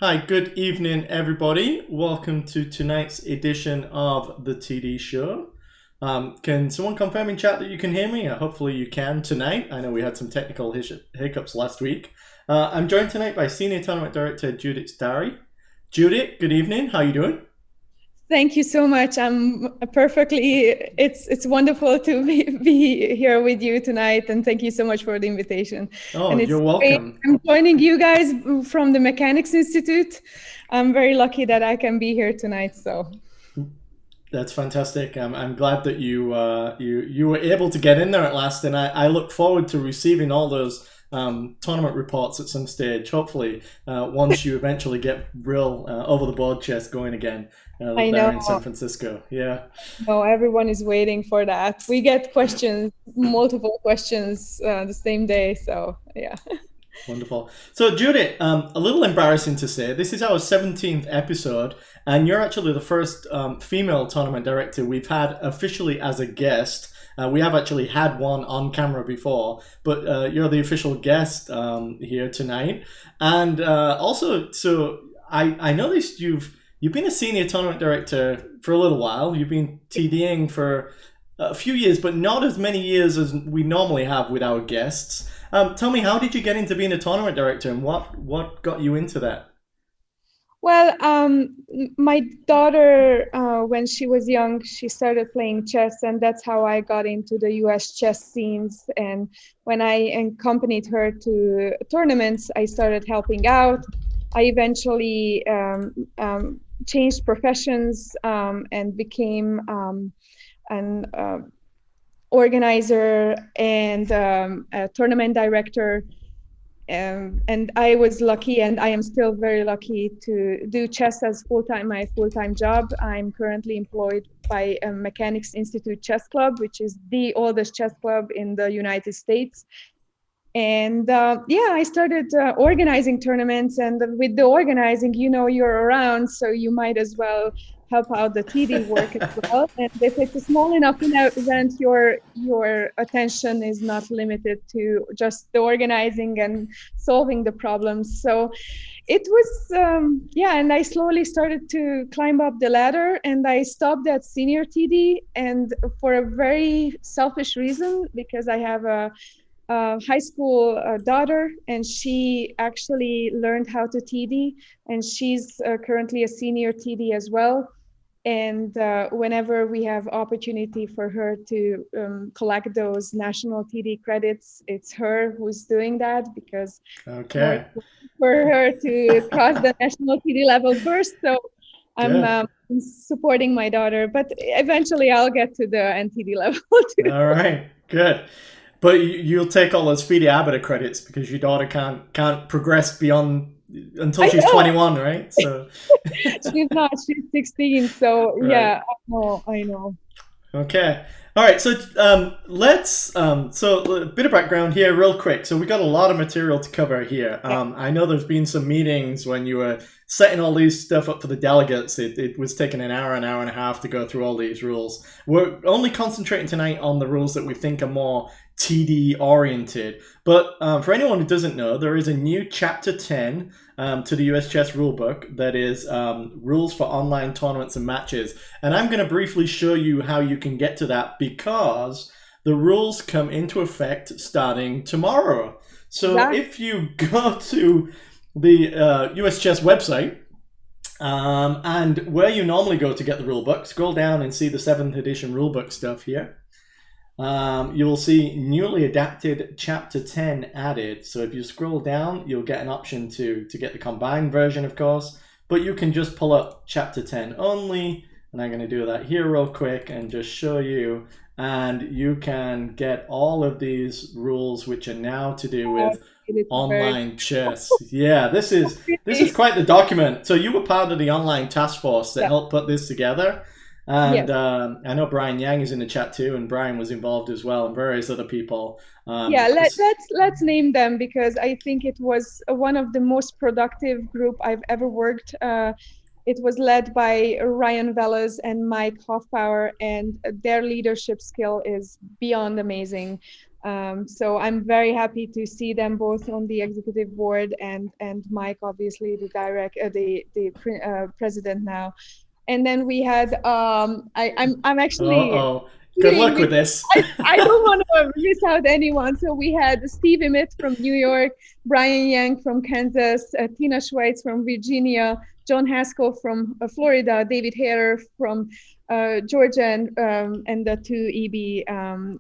Hi, good evening, everybody. Welcome to tonight's edition of the TD show. Can someone confirm in chat that you can hear me? Hopefully you can tonight. I know we had some technical hiccups last week. I'm joined tonight by Senior Tournament Director Judit Sztaray. Judit, good evening. How are you doing? Thank you so much. I'm perfectly. It's wonderful to be here with you tonight, and thank you so much for the invitation. Oh, And you're it's great. welcome. I'm joining you guys from the Mechanics Institute. I'm very lucky that I can be here tonight. So That's fantastic. I'm glad that you were able to get in there at last, and I look forward to receiving all those tournament reports at some stage. Hopefully, once you eventually get real over the board chess going again I there know, in San Francisco. Yeah. no, everyone is waiting for that. We get questions, multiple questions, the same day. So yeah. Wonderful. So, Judith, a little embarrassing to say, this is our 17th episode, and you're actually the first female tournament director we've had officially as a guest. We have actually had one on camera before, but you're the official guest here tonight. And also, so I noticed you've been a senior tournament director for a little while. You've been TDing for a few years, but not as many years as we normally have with our guests. Tell me, how did you get into being a tournament director, and what got you into that? Well, my daughter, when she was young, she started playing chess, and that's how I got into the US chess scenes. And when I accompanied her to tournaments, I started helping out. I eventually changed professions and became an organizer and a tournament director. And I was lucky, and I am still very lucky to do chess as my full-time job. I'm currently employed by a Mechanics Institute Chess Club, which is the oldest chess club in the United States. And yeah, I started organizing tournaments, and with the organizing, you're around, so you might as well help out the TD work as well. And if it's a small enough event, your attention is not limited to just the organizing and solving the problems. So it was yeah, and I slowly started to climb up the ladder, and I stopped at senior TD, and for a very selfish reason, because I have a high school daughter, and she actually learned how to TD, and she's currently a senior TD as well. And whenever we have opportunity for her to collect those national TD credits, it's her who's doing that, because more Okay, important for her to cross the national TD level first. So I'm good. supporting my daughter, but eventually I'll get to the NTD level too. All right, good. But you'll take all those FIDE Arbiter credits because your daughter can't progress beyond until I she's know. 21, right? So, She's not. She's 16. So right. yeah, I know. I know. Okay. All right. So let's so a bit of background here, real quick. So we got a lot of material to cover here. Yeah. I know there's been some meetings when you were setting all these stuff up for the delegates. It was taking an hour and a half to go through all these rules. We're only concentrating tonight on the rules that we think are more TD oriented. But for anyone who doesn't know, there is a new Chapter 10 to the US Chess Rulebook that is rules for online tournaments and matches. And I'm going to briefly show you how you can get to that because the rules come into effect starting tomorrow. So Exactly. if you go to the US Chess website, and where you normally go to get the rulebook, scroll down and see the 7th edition rulebook stuff here. You will see newly adapted Chapter 10 added. So if you scroll down, you'll get an option to get the combined version, of course. But you can just pull up Chapter 10 only. And I'm going to do that here real quick and just show you. And you can get all of these rules, which are now to do with It's very online chess. Yeah, this is quite the document. So you were part of the online task force that yeah. helped put this together. And Yes. I know Brian Yang is in the chat too, and Brian was involved as well, and various other people. Yeah. Let's name them, because I think it was one of the most productive group I've ever worked. It was led by Ryan Velas and Mike Hoffbauer, and their leadership skill is beyond amazing. So I'm very happy to see them both on the executive board, and Mike, obviously the president now. And then we had I'm actually Uh-oh. Good cheating luck with because this. I don't want to miss out anyone. So we had Steve Emmett from New York, Brian Yang from Kansas, Tina Schweitz from Virginia, John Haskell from Florida, David Hayter from Georgia, and the two EB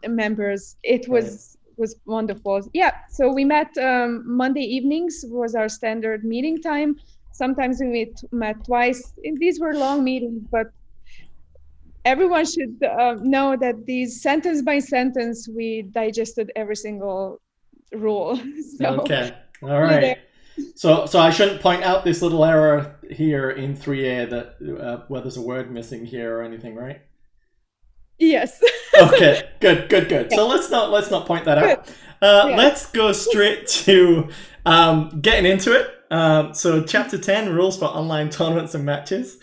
members. It was wonderful. Yeah. So we met Monday evenings was our standard meeting time. Sometimes we met twice. These were long meetings, but everyone should know that these sentence by sentence, we digested every single rule. So Okay. All right. So I shouldn't point out this little error here in 3A that where there's a word missing here or anything, right? Yes. Okay. Good. Yeah. So let's not point that out. Let's go straight to getting into it. So Chapter 10, Rules for Online Tournaments and Matches.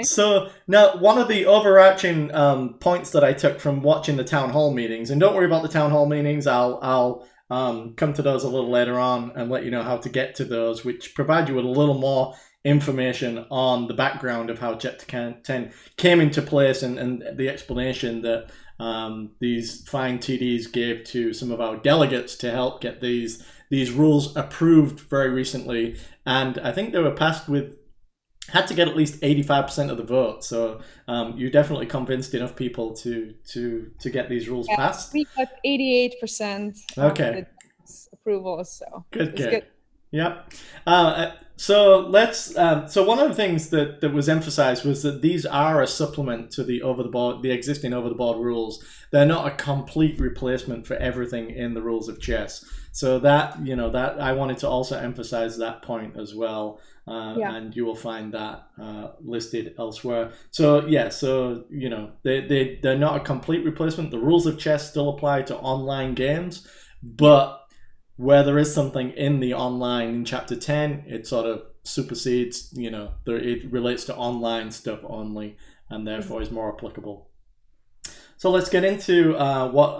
So now one of the overarching points that I took from watching the town hall meetings, and don't worry about the town hall meetings, I'll come to those a little later on and let you know how to get to those, which provide you with a little more information on the background of how Chapter 10 came into place, and the explanation that these fine TDs gave to some of our delegates to help get these rules approved very recently. And I think they were passed had to get at least 85% of the vote. So you definitely convinced enough people to get these rules passed. We got 88% approval. So good. Yep. So let's. So one of the things that was emphasized was that these are a supplement to the existing over-the-board rules. They're not a complete replacement for everything in the rules of chess. So that I wanted to also emphasize that point as well. And you will find that listed elsewhere. So they're not a complete replacement. The rules of chess still apply to online games, but where there is something in the online in Chapter 10, it sort of supersedes, it relates to online stuff only, and therefore is more applicable. So let's get into what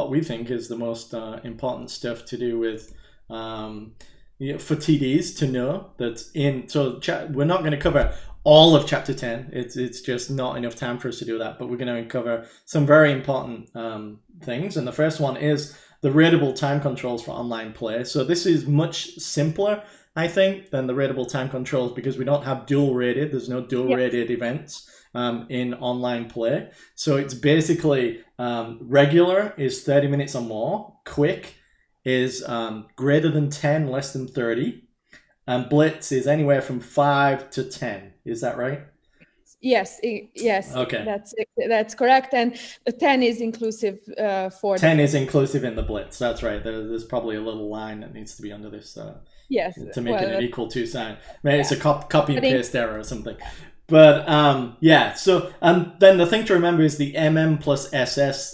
we think is the most important stuff to do with for TDs to know that's in. So we're not going to cover all of Chapter 10. It's just not enough time for us to do that, but we're going to cover some very important things. And the first one is the ratable time controls for online play. So this is much simpler, I think, than the ratable time controls because we don't have dual rated. There's no dual rated events in online play. So it's basically regular is 30 minutes or more, quick is greater than 10, less than 30, and blitz is anywhere from 5 to 10. Is that right? Yes. Okay. That's correct. And 10 is inclusive for 10 is inclusive in the blitz. That's right. There's probably a little line that needs to be under this to make it an equal to sign. Maybe it's a copy and paste error or something. But so then the thing to remember is the plus SS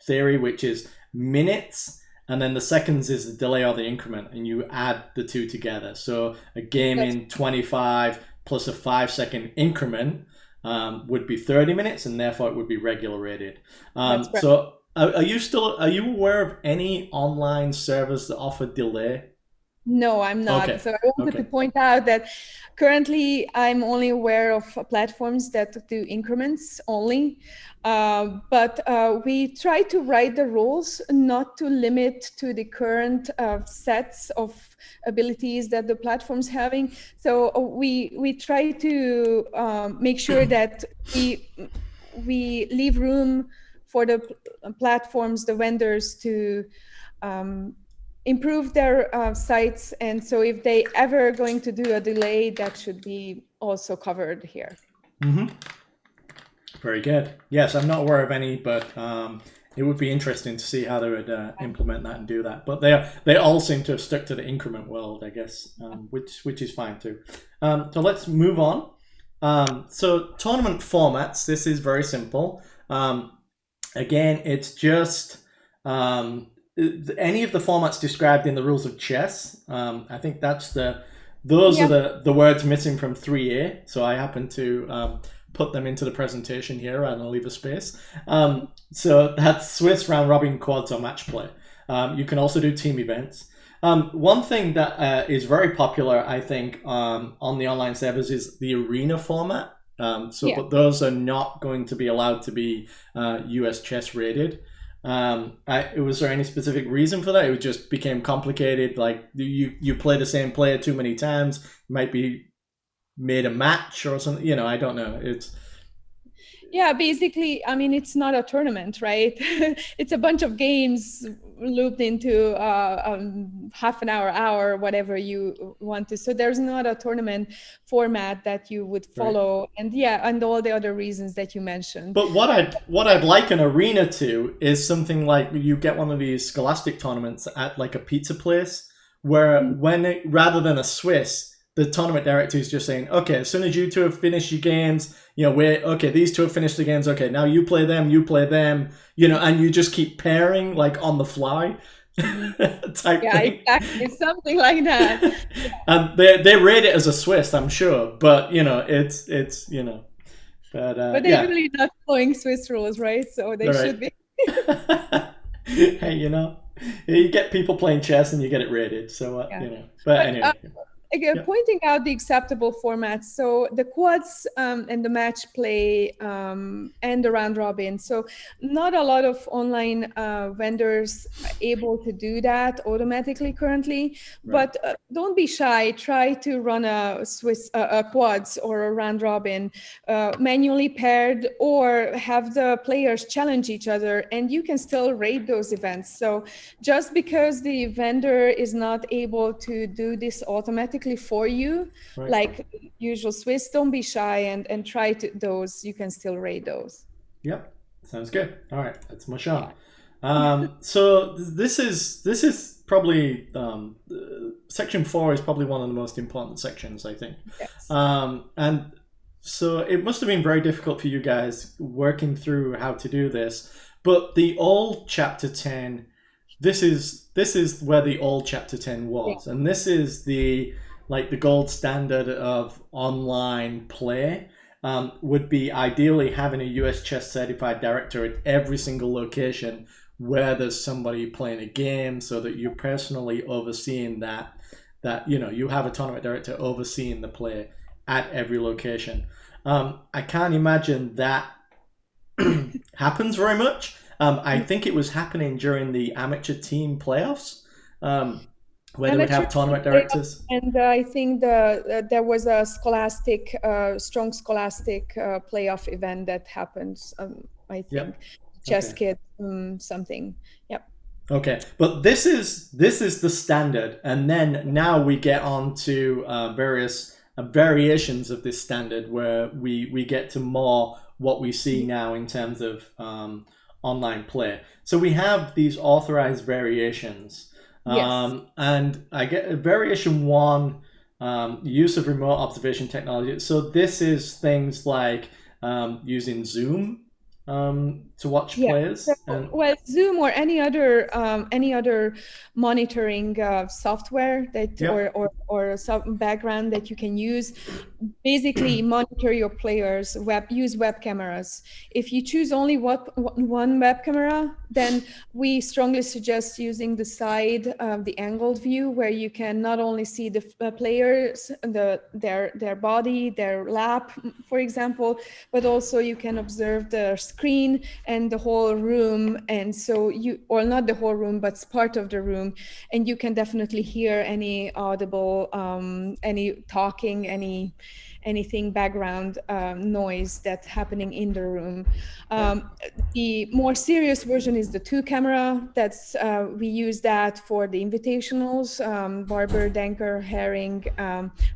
theory, which is minutes, and then the seconds is the delay or the increment, and you add the two together. So a game in 25 plus a 5-second increment would be 30 minutes, and therefore it would be regular rated. So are you aware of any online servers that offer delay? No, I'm not. Okay. So I wanted to point out that currently I'm only aware of platforms that do increments only. But we try to write the rules not to limit to the current sets of abilities that the platform's having. So we try to make sure that we leave room for the platforms, the vendors to improve their sites. And so if they ever going to do a delay, that should be also covered here. Mm-hmm. Very good. Yes, I'm not aware of any, but it would be interesting to see how they would implement that and do that. But they all seem to have stuck to the increment world, I guess, which is fine too. So let's move on. So tournament formats. This is very simple. Again, it's just any of the formats described in the rules of chess. I think those are the words missing from 3A. So I happen to put them into the presentation here, and I'll leave a space. So that's Swiss, round robin, quads, or match play. You can also do team events. One thing that is very popular, I think, on the online servers is the arena format. But those are not going to be allowed to be US chess rated. Was there any specific reason for that? It just became complicated. Like you play the same player too many times, might be made a match or something. You know, I don't know. Basically, I mean, it's not a tournament, right? It's a bunch of games looped into half an hour, whatever you want to. So there's not a tournament format that you would follow, right. And all the other reasons that you mentioned. But what I'd like an arena to is something like you get one of these Scholastic tournaments at like a pizza place, where rather than a Swiss, the tournament director is just saying, okay, as soon as you two have finished your games, you know, these two have finished the games. Okay, now you play them, you know, and you just keep pairing like on the fly type thing. Exactly, something like that. And they rate it as a Swiss, I'm sure, but you know, it's you know, but they're really not following Swiss rules, right? So they should be. Hey, you know, you get people playing chess and you get it rated, so you know. But anyway. Pointing out the acceptable formats, so the quads and the match play and the round robin. So not a lot of online vendors are able to do that automatically currently, but don't be shy. Try to run a Swiss quads or a round robin manually paired, or have the players challenge each other, and you can still rate those events. So just because the vendor is not able to do this automatically for you, like usual Swiss, don't be shy and try those. You can still rate those. Yep, sounds good. All right, let's mush on. So this is probably section 4 is probably one of the most important sections, I think. Yes. And so it must have been very difficult for you guys working through how to do this. But the old chapter 10, this is where the old chapter 10 was, and this is the gold standard of online play. Would be ideally having a US chess certified director at every single location where there's somebody playing a game, so that you're personally overseeing that you know, you have a tournament director overseeing the play at every location. I can't imagine that happens very much. I think it was happening during the amateur team playoffs, where they would have tournament directors. And I think there was a strong scholastic playoff event that happened. I think Chess Kid something. Yep. Okay, but this is the standard, and then now we get on to various variations of this standard, where we get to more what we see now in terms of online play. So we have these authorized variations. And I get variation 1, use of remote observation technology. So this is things like using Zoom to watch players. So, Zoom or any other monitoring software that or some background that you can use. Basically, monitor your players. Use web cameras. If you choose only one web camera, then we strongly suggest using the side, the angled view, where you can not only see the players, their body, their lap, for example, but also you can observe their screen and the whole room. And so or not the whole room, but part of the room, and you can definitely hear any audible, any talking, anything background noise that's happening in the room. The more serious version is the 2-camera. That's we use that for the invitationals, Barber, Denker, Herring,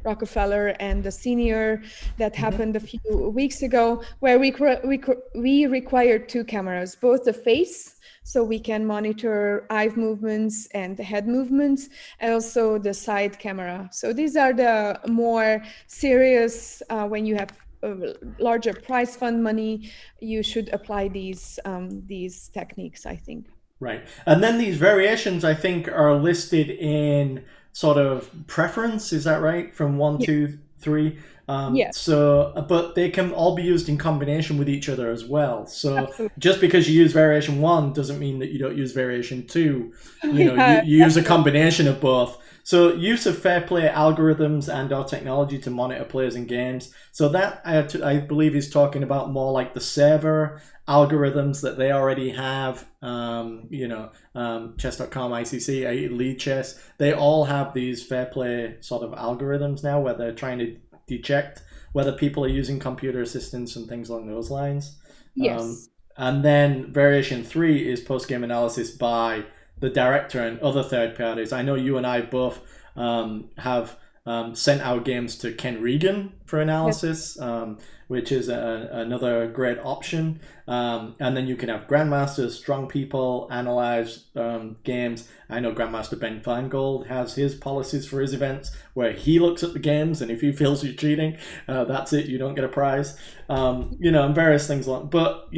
Rockefeller, and the senior that happened a few weeks ago, where we required 2 cameras, both the face, so we can monitor eye movements and the head movements, and also the side camera. So these are the more serious, when you have larger prize fund money, you should apply these techniques, I think. Right. And then these variations, I think, are listed in sort of preference. Is that right? From 1, 2, 3. Yes, But they can all be used in combination with each other as well. So absolutely. just because you use variation one doesn't mean that you don't use variation two. Yeah, You use a combination of both. So use of fair play algorithms and or technology to monitor players in games. So that I believe is talking about more like the server algorithms that they already have. Chess.com, ICC, Lead Chess, they all have these fair play sort of algorithms now where they're trying to detect whether people are using computer assistants and things along those lines. yes, And then variation three is post game analysis by the director and other third parties. I know you and I both have sent our games to Ken Regan for yes, analysis, which is another great option. And then you can have grandmasters, strong people analyze games. I know Grandmaster Ben Feingold has his policies for his events where he looks at the games, and if he feels you're cheating, that's it. You don't get a prize. And various things like. But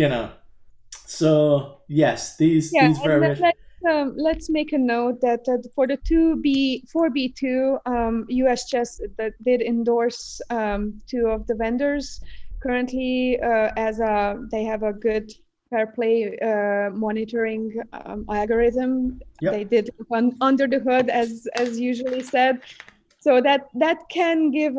so yes, yeah. these And various. let's make a note that for the 4B2 US Chess that did endorse two of the vendors currently they have a good fair play monitoring algorithm. Yep. They did under the hood, as usually said. So that can give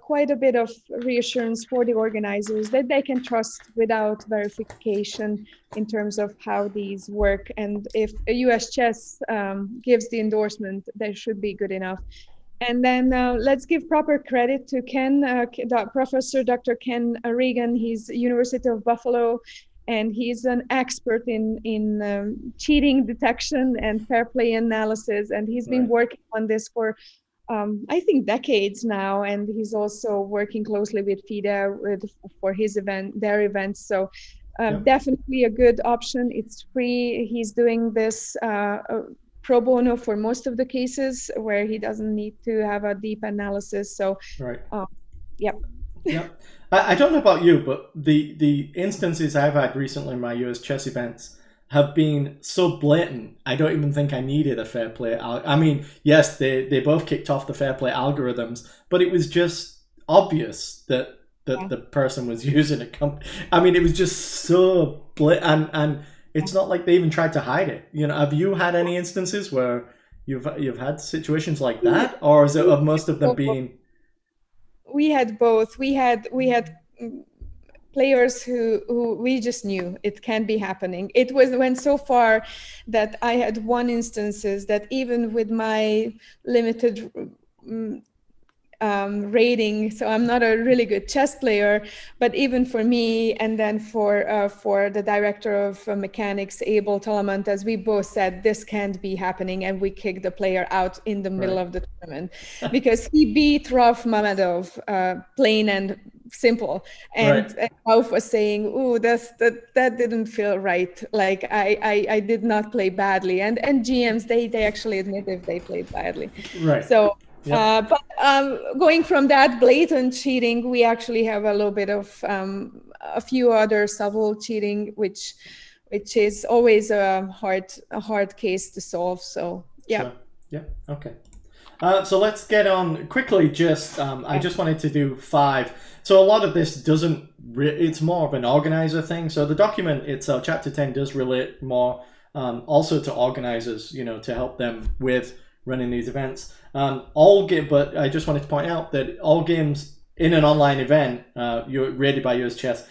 quite a bit of reassurance for the organizers that they can trust without verification in terms of how these work. And if a US Chess gives the endorsement, that should be good enough. And then let's give proper credit to Ken, Professor Dr. Ken Regan. He's University of Buffalo, and he's an expert in cheating detection and fair play analysis. And he's been working on this for I think decades now, and he's also working closely with FIDE for their events. So definitely a good option. It's free. He's doing this pro bono for most of the cases where he doesn't need to have a deep analysis. So, yep. Yep. I don't know about you, but the instances I've had recently in my US chess events have been so blatant. I don't even think I needed a fair play. I mean, yes, they both kicked off the fair play algorithms, but it was just obvious that the person was using I mean, it was just so blatant, and it's not like they even tried to hide it. Have you had any instances where you've had situations like that, or is it of most of them being? We had both. We had players who we just knew it can't be happening. It went so far that I had one instances that even with my limited rating, so I'm not a really good chess player, but even for me, and then for the director of mechanics, Abel Talamantes, we both said this can't be happening, and we kicked the player out in the middle of the tournament because he beat Rauf Mamedov plain and simple, and Rauf was saying, "Ooh, that didn't feel right. Like I did not play badly," and GMs they actually admit if they played badly, so. Yep. But going from that blatant cheating, we actually have a little bit of a few other subtle cheating, which is always a hard case to solve. So yeah. Sure. Yeah. Okay. So let's get on quickly. I just wanted to do 5. So a lot of this it's more of an organizer thing. So the document itself, Chapter 10, does relate more also to organizers, to help them with running these events. But I just wanted to point out that all games in an online event, rated by US Chess,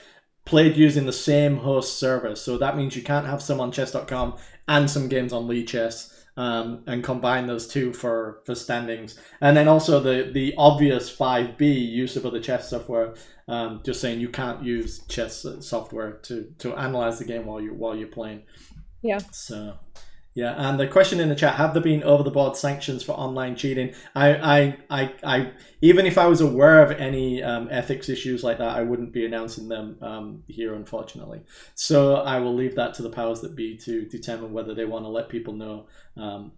played using the same host server. So that means you can't have some on chess.com and some games on Lead Chess and combine those two for standings. And then also the obvious 5B, use of other chess software, just saying you can't use chess software to analyze the game while you're playing. Yeah. So. Yeah, and the question in the chat: have there been over-the-board sanctions for online cheating? I even if I was aware of any ethics issues like that, I wouldn't be announcing them here, unfortunately. So I will leave that to the powers that be to determine whether they want to let people know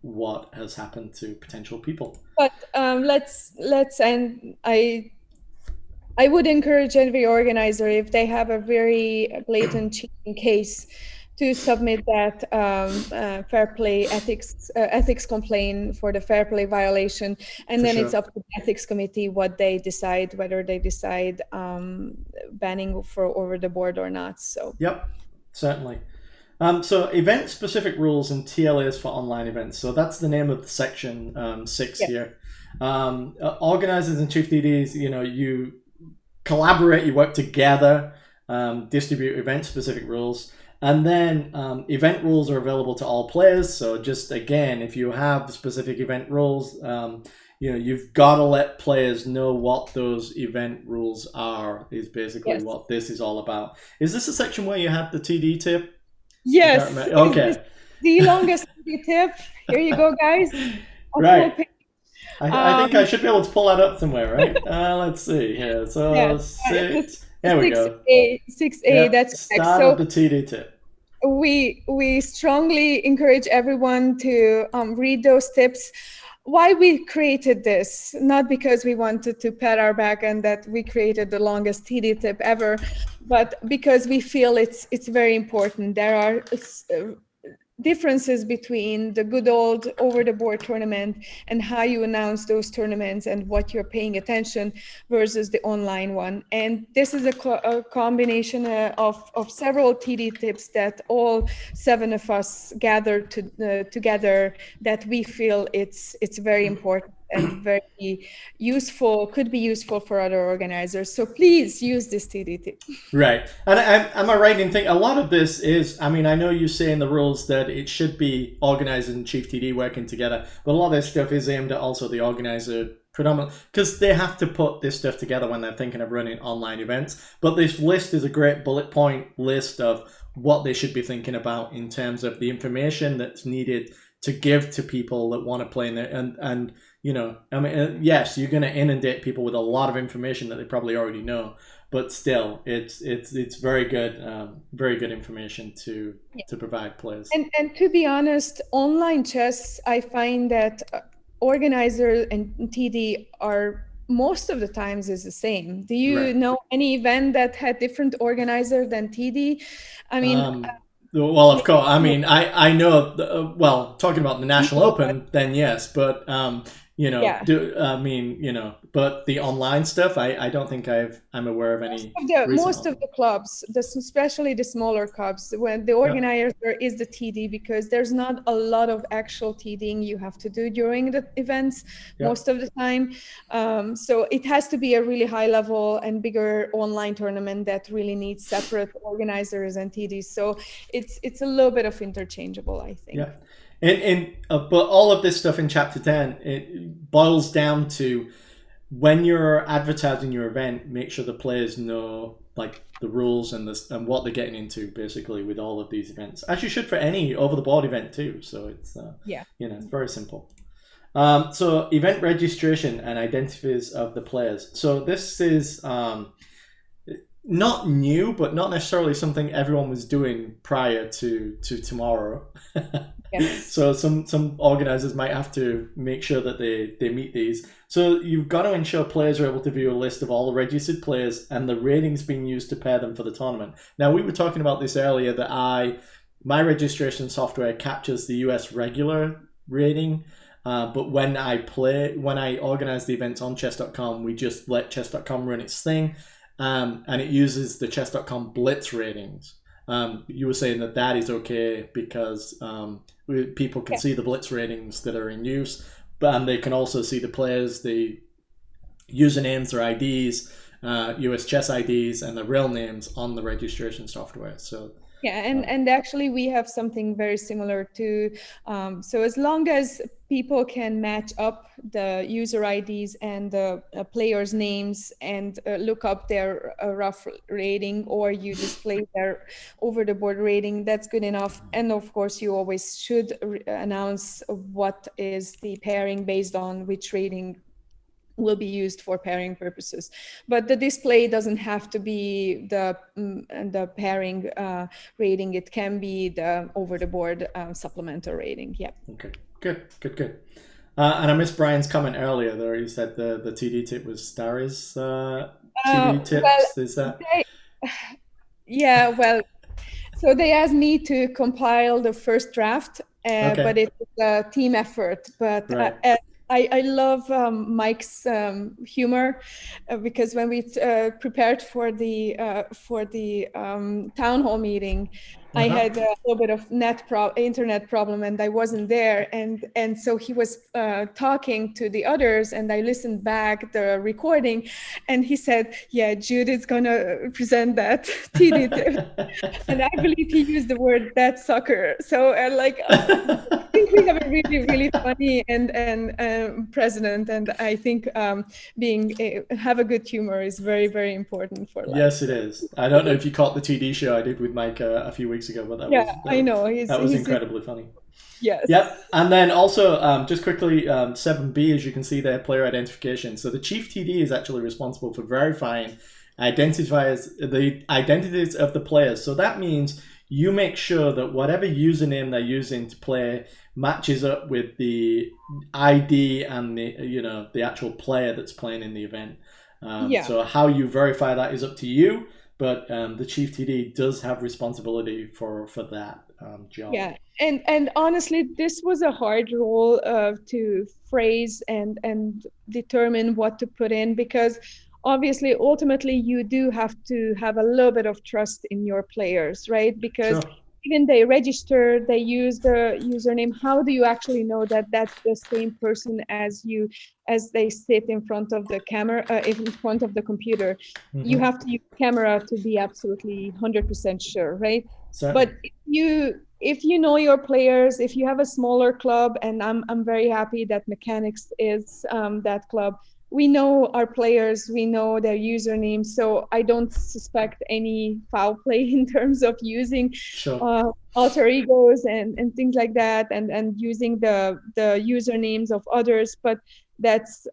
what has happened to potential people. But let's and I would encourage every organizer, if they have a very blatant cheating case, to submit that fair play ethics complaint for the fair play violation, and For then sure. it's up to the ethics committee what they decide, whether they decide banning for over the board or not. So Yep, certainly. So event-specific rules and TLAs for online events. So that's the name of the section 6 yes. here. Organizers and chief TDs, you collaborate, you work together, distribute event-specific rules, and then event rules are available to all players. So just again, if you have specific event rules, you've got to let players know what those event rules are. Is basically Yes. what this is all about. Is this a section where you had the TD tip? Yes. Okay. The longest tip. Here you go, guys. Right. I think I should be able to pull that up somewhere, right? Let's see here. So yes, 6. There we go. 6A. Yep. That's Start so of the TD tip. We strongly encourage everyone to read those tips. Why we created this, not because we wanted to pat our back and that we created the longest TD tip ever, but because we feel it's very important. There are differences between the good old over-the-board tournament and how you announce those tournaments and what you're paying attention versus the online one. And this is a combination of several TD tips that all 7 of us gathered together that we feel it's very important and very useful, could be useful for other organizers. So please use this TD tip. Right. And am I right in thinking a lot of this is, I know you say in the rules that it should be organizer and chief TD working together, but a lot of this stuff is aimed at also the organizer predominantly, because they have to put this stuff together when they're thinking of running online events. But this list is a great bullet point list of what they should be thinking about in terms of the information that's needed to give to people that want to play in there. And yes, you're going to inundate people with a lot of information that they probably already know, but still, it's very good information to provide players. And to be honest, online chess, I find that organizer and TD are most of the times is the same. Do you know any event that had different organizer than TD? Well, of course. I know. Well, talking about the National Open, then yes, but but the online stuff, I don't think I'm aware of any. Most of the clubs, especially the smaller clubs, when the organizer is the TD, because there's not a lot of actual TDing you have to do during the events most of the time. So it has to be a really high level and bigger online tournament that really needs separate organizers and TDs. So it's a little bit of interchangeable, I think. Yeah. But all of this stuff in chapter 10, it boils down to when you're advertising your event, make sure the players know like the rules and what they're getting into basically with all of these events, as you should for any over the board event too. So it's it's very simple. So event registration and identifiers of the players. So this is not new, but not necessarily something everyone was doing prior to tomorrow. Yes. So some organizers might have to make sure that they meet these. So you've got to ensure players are able to view a list of all the registered players and the ratings being used to pair them for the tournament. Now, we were talking about this earlier, that my registration software captures the US regular rating, but when I organize the events on chess.com, we just let chess.com run its thing. And it uses the chess.com blitz ratings. You were saying that is okay because people can see the blitz ratings that are in use, and they can also see the players, the usernames, their IDs, US chess IDs, and the real names on the registration software. So and actually we have something very similar to so as long as people can match up the user IDs and the players' names and look up their rough rating, or you display their over-the-board rating, that's good enough. And of course, you always should announce what is the pairing based on which rating will be used for pairing purposes. But the display doesn't have to be the pairing rating. It can be the over-the-board supplemental rating. Yeah. Okay. Good. And I missed Brian's comment earlier there. He said the TD tip was Sztaray's TD tips. Is that? So they asked me to compile the first draft, Okay. but it was a team effort. But Right. I love Mike's humor, because when we prepared for the town hall meeting, I had a little bit of internet problem, and I wasn't there, and so he was talking to the others, and I listened back the recording, and he said, "Yeah, Judith's gonna present that TD tip," and I believe he used the word "that sucker." So I think we have a really, really funny and president, and I think have a good humor is very, very important for life. Yes, it is. I don't know if you caught the TD show I did with Mike a few weeks ago, but I know that was incredibly funny. Yes. Yep. And then also, just quickly, 7B, as you can see there, player identification. So the chief TD is actually responsible for verifying the identities of the players. So that means you make sure that whatever username they're using to play matches up with the ID and the actual player that's playing in the event. So how you verify that is up to you, but the chief TD does have responsibility for that job. Yeah, and honestly, this was a hard role to phrase and determine what to put in, because obviously, ultimately, you do have to have a little bit of trust in your players, right? Because even they register, they use the username. How do you actually know that that's the same person as they sit in front of the camera, in front of the computer? You have to use camera to be absolutely 100% sure, right? Certainly. But if you know your players, if you have a smaller club, and I'm very happy that Mechanics is that club. We know our players, we know their usernames, so I don't suspect any foul play in terms of using alter egos and things like that, and using the usernames of others. But that's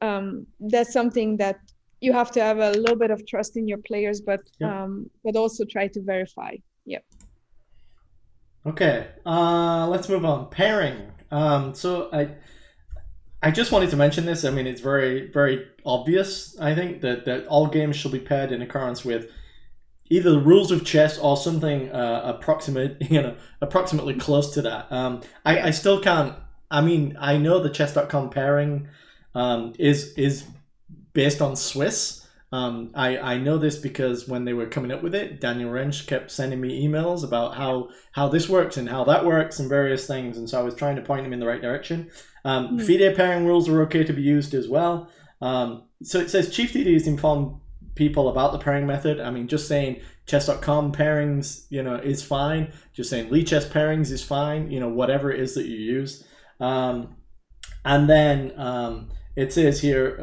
something that you have to have a little bit of trust in your players, but also try to verify. Yep. Okay, let's move on. Pairing. So I just wanted to mention this. I mean, it's very, very obvious, I think, that all games should be paired in accordance with either the rules of chess or something approximately close to that. I still can't. I mean, I know the chess.com pairing is based on Swiss. I know this because when they were coming up with it, Daniel Wrench kept sending me emails about how this works and how that works and various things, and so I was trying to point him in the right direction. FIDE pairing rules are okay to be used as well. So it says chief TDs inform people about the pairing method. I mean, just saying chess.com pairings, is fine. Just saying Lichess pairings is fine. Whatever it is that you use. And then it says here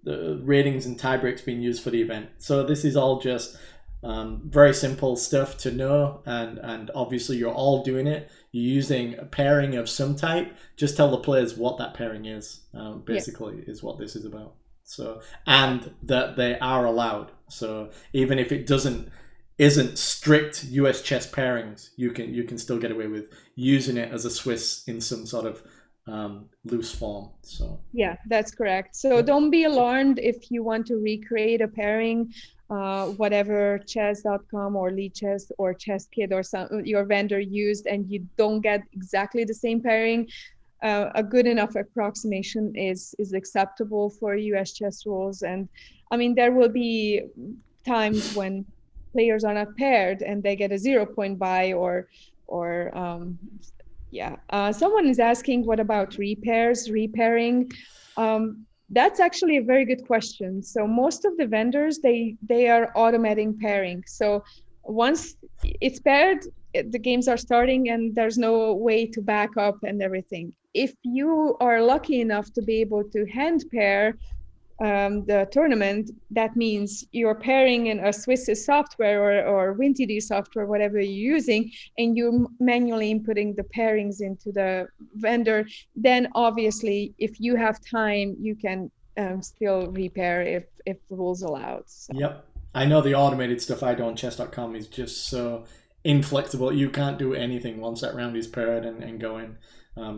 the ratings and tie breaks being used for the event. So this is all just very simple stuff to know, and obviously you're all doing it. You're using a pairing of some type. Just tell the players what that pairing is. Basically, is what this is about. So, and that they are allowed. So even if it isn't strict US chess pairings, you can still get away with using it as a Swiss in some sort of loose form. So yeah, that's correct. So don't be alarmed if you want to recreate a pairing, whatever chess.com or Lichess or ChessKit or your vendor used, and you don't get exactly the same pairing. A good enough approximation is acceptable for US chess rules. And I mean, there will be times when players are not paired and they get a 0-point buy or someone is asking, what about repairing? That's actually a very good question. So most of the vendors, they are automating pairing. So once it's paired, the games are starting and there's no way to back up and everything. If you are lucky enough to be able to hand pair the tournament, that means you're pairing in a Swiss software or WinTD software, whatever you're using, and you're manually inputting the pairings into the vendor. Then obviously, if you have time, you can still repair if the rules allow. So. Yep. I know the automated stuff I do on chess.com is just so inflexible. You can't do anything once that round is paired and going.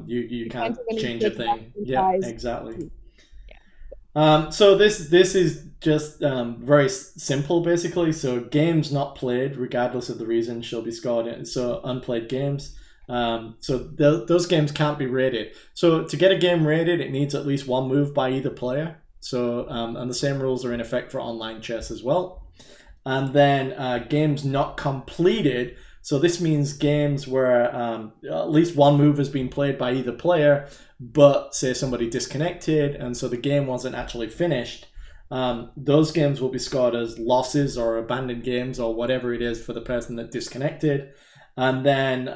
You can't change a thing. Yeah, exactly. So this is just very simple, basically. So games not played, regardless of the reason, shall be scored in. So unplayed games. Those games can't be rated. So to get a game rated, it needs at least one move by either player. So and the same rules are in effect for online chess as well. And then games not completed. So this means games where at least one move has been played by either player, but say somebody disconnected, and so the game wasn't actually finished. Those games will be scored as losses or abandoned games or whatever it is for the person that disconnected. And then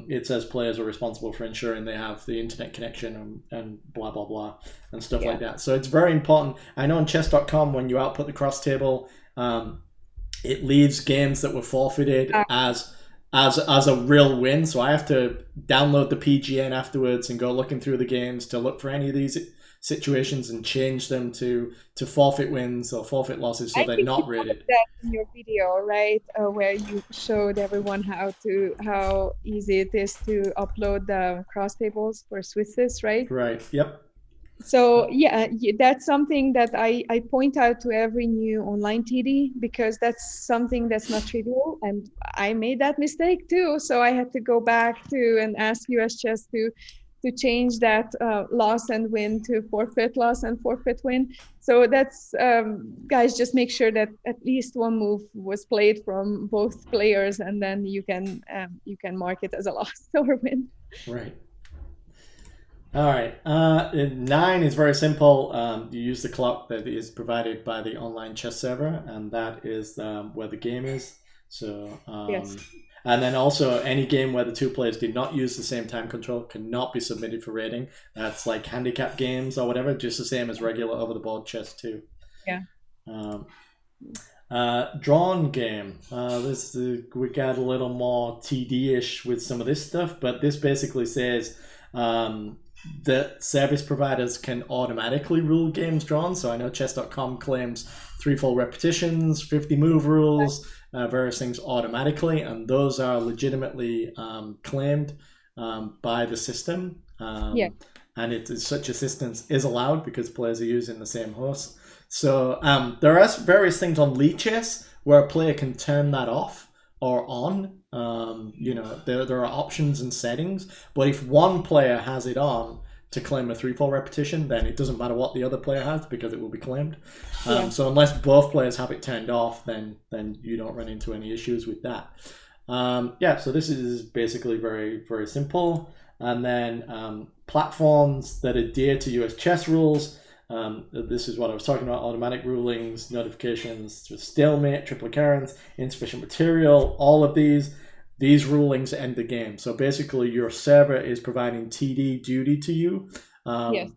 it says players are responsible for ensuring they have the internet connection and blah, blah, blah, and stuff like that. So it's very important. I know on chess.com, when you output the cross table, it leaves games that were forfeited as a real win. So I have to download the PGN afterwards and go looking through the games to look for any of these situations and change them to forfeit wins or forfeit losses, so they're not rated. That in your video, right, where you showed everyone how easy it is to upload the cross tables for Swisses, right? Right. Yep. So yeah, that's something that I point out to every new online TD, because that's something that's not trivial, and I made that mistake too. So I had to go back to and ask US Chess to change that loss and win to forfeit loss and forfeit win. So that's guys, just make sure that at least one move was played from both players, and then you can mark it as a loss or win. Right. All right. 9 is very simple. You use the clock that is provided by the online chess server, and that is where the game is. So yes. And then also any game where the two players did not use the same time control cannot be submitted for rating. That's like handicap games or whatever, just the same as regular over the board chess too. Yeah. Drawn game. We got a little more TD-ish with some of this stuff, but this basically says that service providers can automatically rule games drawn. So I know chess.com claims 3 full repetitions, 50 move rules, various things automatically, and those are legitimately claimed by the system. And such assistance is allowed because players are using the same host. So there are various things on Lichess where a player can turn that off or on. There are options and settings, but if one player has it on to claim a 3 full repetition, then it doesn't matter what the other player has because it will be claimed. So unless both players have it turned off, then you don't run into any issues with that. So this is basically very, very simple. And then platforms that adhere to US chess rules. This is what I was talking about: automatic rulings, notifications, stalemate, triple occurrence, insufficient material. All of these rulings end the game. So basically your server is providing TD duty to you. Yes.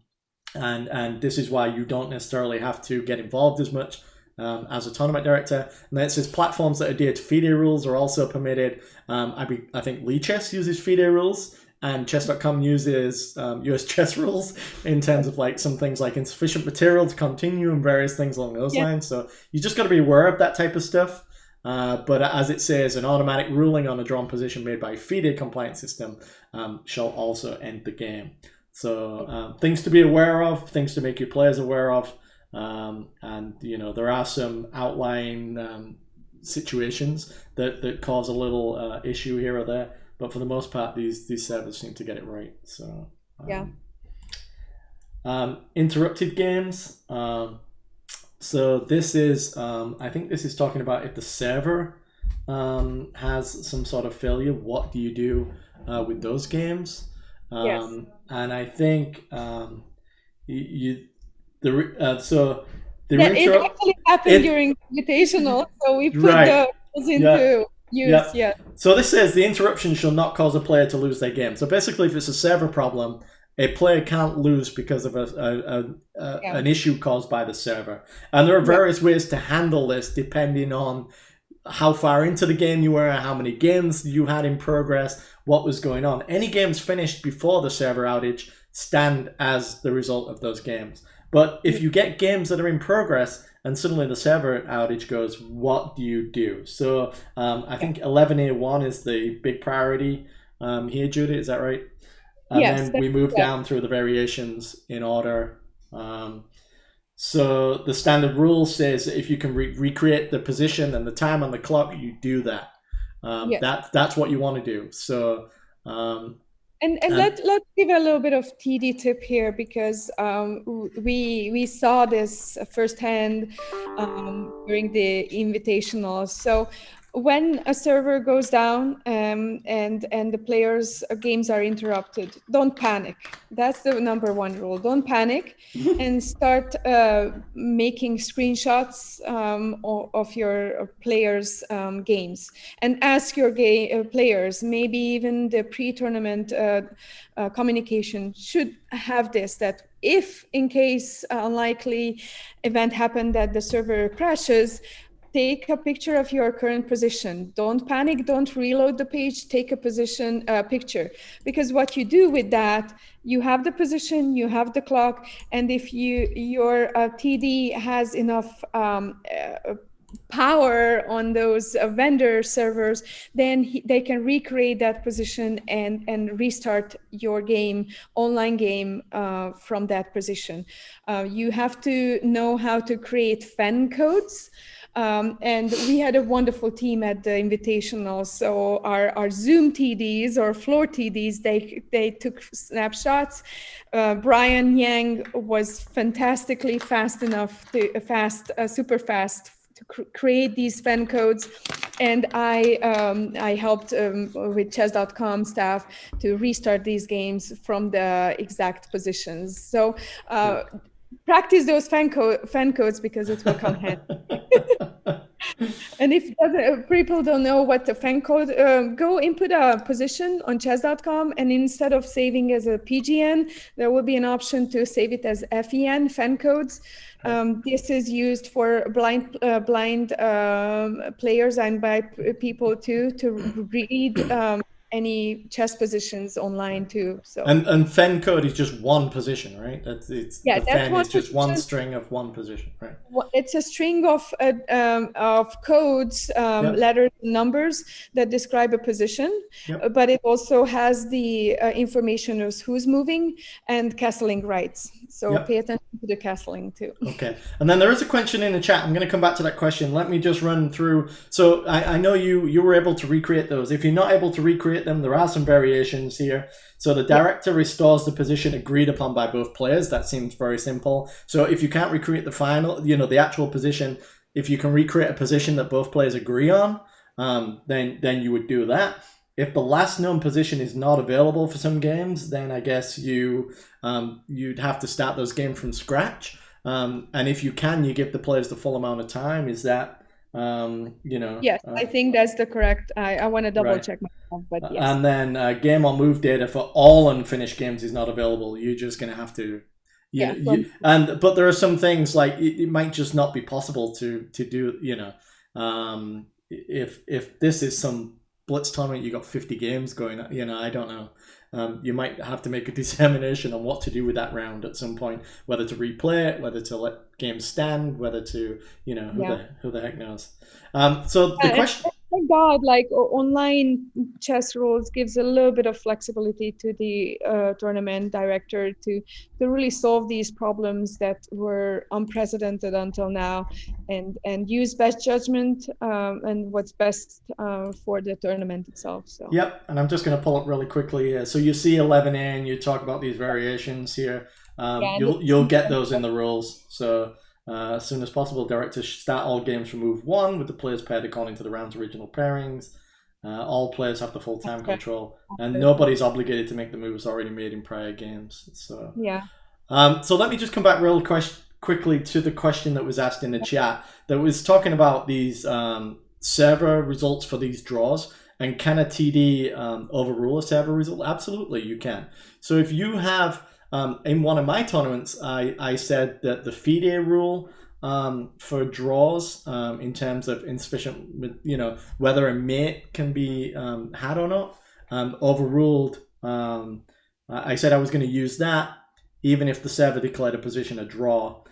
And this is why you don't necessarily have to get involved as much as a tournament director. And then it says platforms that adhere to FIDE rules are also permitted. I think Lichess uses FIDE rules, and chess.com uses US chess rules in terms of like some things like insufficient material to continue and various things along those lines. So you just got to be aware of that type of stuff. But as it says, an automatic ruling on a drawn position made by a FIDE compliant system shall also end the game. So things to be aware of, things to make your players aware of. And there are some outlying situations that cause a little issue here or there. But for the most part, these servers seem to get it right. So interrupted games. So this is, I think this is talking about if the server has some sort of failure, what do you do with those games? And I think it actually happened during Invitational, so we put those into use. Yeah. So this says the interruption shall not cause a player to lose their game. So basically, if it's a server problem, a player can't lose because of an issue caused by the server. And there are various ways to handle this depending on how far into the game you were, how many games you had in progress, what was going on. Any games finished before the server outage stand as the result of those games. But if you get games that are in progress and suddenly the server outage goes, what do you do? So I think 11A1 is the big priority here, Judith, is that right? And then we move down through the variations in order. So the standard rule says that if you can recreate the position and the time on the clock, you do that. That's what you want to do. So and let's give a little bit of TD tip here, because we saw this firsthand during the invitational. So when a server goes down and the players' games are interrupted, don't panic. That's the number one rule. Don't panic, and start making screenshots of your players' games, and ask your players, maybe even the pre-tournament communication should have this, that if in case unlikely event happened that the server crashes, take a picture of your current position. Don't panic, don't reload the page, take a position picture. Because what you do with that, you have the position, you have the clock, and if your TD has enough power on those vendor servers, then they can recreate that position and restart your game, online game, from that position. You have to know how to create fan codes. And we had a wonderful team at the invitational. So our Zoom TDs or floor TDs, they took snapshots. Brian Yang was fantastically fast enough super fast to create these fan codes, and I helped with chess.com staff to restart these games from the exact positions. So practice those fan codes, because it will come handy. And if people don't know what the fan code, go input a position on chess.com, and instead of saving as a PGN, there will be an option to save it as FEN, fan codes. This is used for blind players and by people too, to read any chess positions online too. So and fen code is just one position, right? The fen is just one string of one position, right? It's a string of codes, letters, and numbers that describe a position, but it also has the information of who's moving and castling rights. So pay attention to the castling too. Okay. And then there is a question in the chat. I'm going to come back to that question. Let me just run through. So I know you were able to recreate those. If you're not able to recreate them, there are some variations here. So the director restores the position agreed upon by both players. That seems very simple. So if you can't recreate the final, the actual position, if you can recreate a position that both players agree on, then you would do that. If the last known position is not available for some games, then I guess you'd have to start those games from scratch. And if you can, you give the players the full amount of time. Is that Yes, I think that's the correct. I want to double check myself, but yes. And then game on move data for all unfinished games is not available. You're just going to have to. But there are some things like it might just not be possible to do. If this is some Blitz tournament, you got 50 games going. I don't know. You might have to make a determination on what to do with that round at some point. Whether to replay it, whether to let games stand, whether to who the heck knows. So the question. Thank God, like online chess rules gives a little bit of flexibility to the tournament director to really solve these problems that were unprecedented until now, and use best judgment and what's best for the tournament itself. So. Yep, and I'm just going to pull up really quickly here. So you see 11A, and you talk about these variations here. You'll get those in the rules. So. As soon as possible, directors should start all games from move 1 with the players paired according to the round's original pairings. All players have the full time control, and nobody's obligated to make the moves already made in prior games. So so let me just come back real quickly to the question that was asked in the chat that was talking about these server results for these draws, and can a TD overrule a server result? Absolutely, you can. So if you have in one of my tournaments, I said that the FIDE rule for draws in terms of insufficient, whether a mate can be had or not, overruled. I said I was going to use that even if the server declared a position a draw.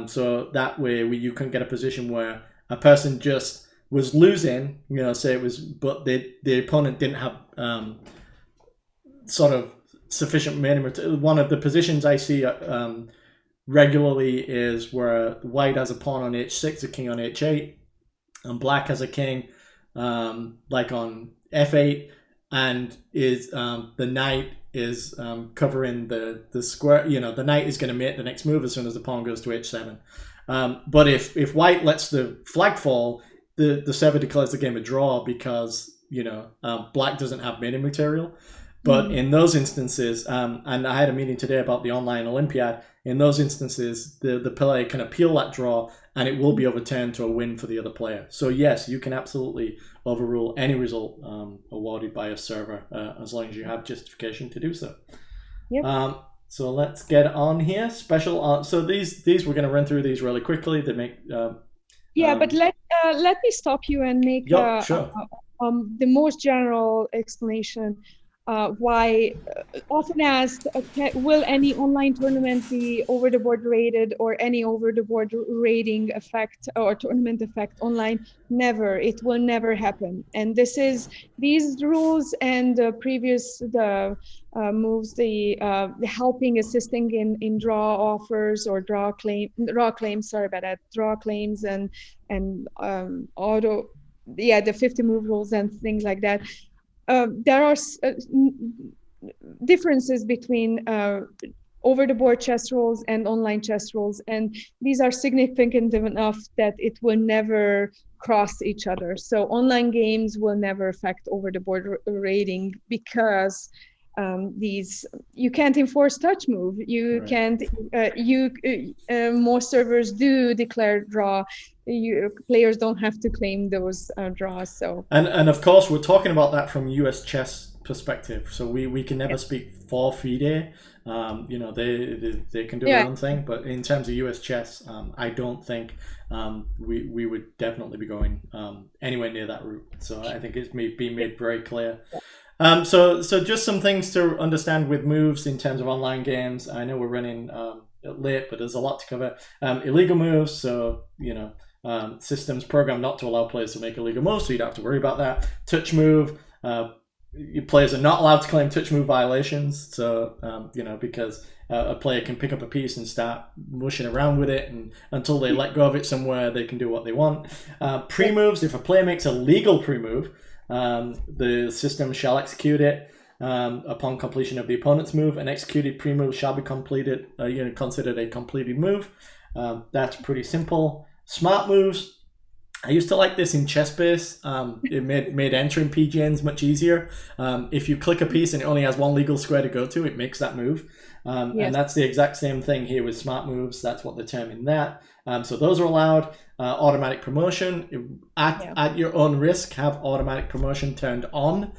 So that way you can get a position where a person just was losing, say it was, but the opponent didn't have sort of sufficient minimum. One of the positions I see regularly is where white has a pawn on h6, a king on h8, and black has a king like on f8, and is the knight is covering the square. The knight is going to make the next move as soon as the pawn goes to h7. But if white lets the flag fall, the server declares the game a draw because black doesn't have mating material. But in those instances, and I had a meeting today about the online Olympiad, in those instances, the player can appeal that draw and it will be overturned to a win for the other player. So yes, you can absolutely overrule any result awarded by a server as long as you have justification to do so. Yep. So let's get on here. So these we're going to run through these really quickly. They make but let me stop you and make sure. The most general explanation. Why often asked, will any online tournament be over the board rated or any over the board rating effect or tournament effect online? Never. It will never happen. And these rules and the previous moves, the helping, assisting in draw offers or draw claims, and the 50 move rules and things like that. There are differences between over-the-board chess rules and online chess rules, and these are significant enough that it will never cross each other. So online games will never affect over-the-board rating because you can't enforce touch move. You can't. Most servers do declare draw. Players don't have to claim those draws. So and of course we're talking about that from US chess perspective. So we can never speak for FIDE. They can do their own thing, but in terms of US chess, I don't think we would definitely be going anywhere near that route. So I think it's been made very clear. So just some things to understand with moves in terms of online games. I know we're running late, but there's a lot to cover. Illegal moves, so systems programmed not to allow players to make illegal moves, so you don't have to worry about that. Touch move, your players are not allowed to claim touch move violations, so because a player can pick up a piece and start mushing around with it, and until they let go of it somewhere, they can do what they want. Pre-moves, if a player makes a legal pre-move, the system shall execute it upon completion of the opponent's move. An executed pre-move shall be considered a completed move. That's pretty simple. Smart moves, I used to like this in ChessBase. It made entering PGNs much easier. If you click a piece and it only has one legal square to go to, it makes that move. And that's the exact same thing here with smart moves. That's what determined that. So those are allowed. Automatic promotion, at your own risk, have automatic promotion turned on.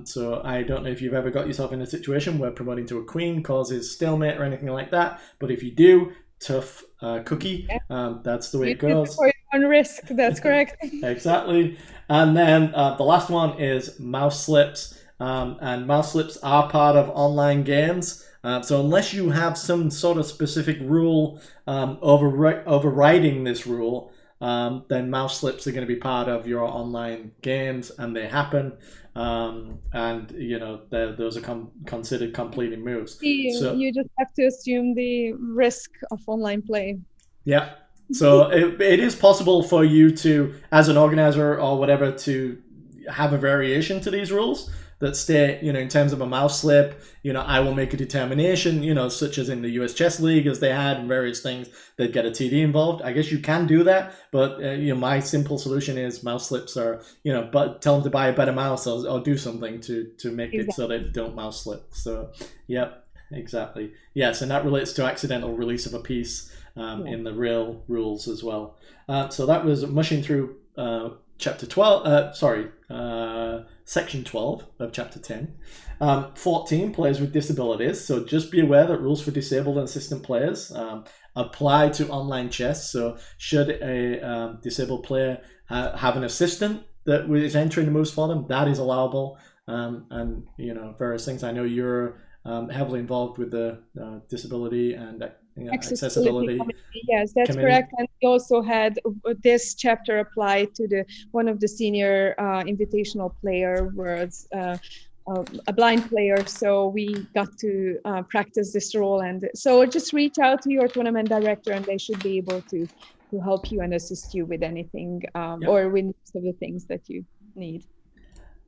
So I don't know if you've ever got yourself in a situation where promoting to a queen causes stalemate or anything like that. But if you do, tough cookie. That's the way it goes. For your own risk, that's correct. Exactly. And then the last one is mouse slips. And mouse slips are part of online games. So unless you have some sort of specific rule overriding this rule, then mouse slips are going to be part of your online games, and they happen. And those are considered completing moves. So you just have to assume the risk of online play. Yeah. So it is possible for you to, as an organizer or whatever, to have a variation to these rules that state, in terms of a mouse slip, I will make a determination, such as in the US Chess League, as they had, and various things, they'd get a TD involved. I guess you can do that, but, my simple solution is mouse slips are, but tell them to buy a better mouse or do something to make it so they don't mouse slip. So, yep, exactly. Yes, and that relates to accidental release of a piece in the real rules as well. So that was mushing through chapter 12, section 12 of chapter 10. 14, players with disabilities. So just be aware that rules for disabled and assistant players apply to online chess. So should a disabled player have an assistant that is entering the moves for them, that is allowable. And various things. I know you're heavily involved with the disability and accessibility. Yes, that's committee. correct. And we also had this chapter applied to one of the senior invitational player, was a blind player, so we got to practice this role. And so just reach out to your tournament director, and they should be able to help you and assist you with anything or with most of the things that you need.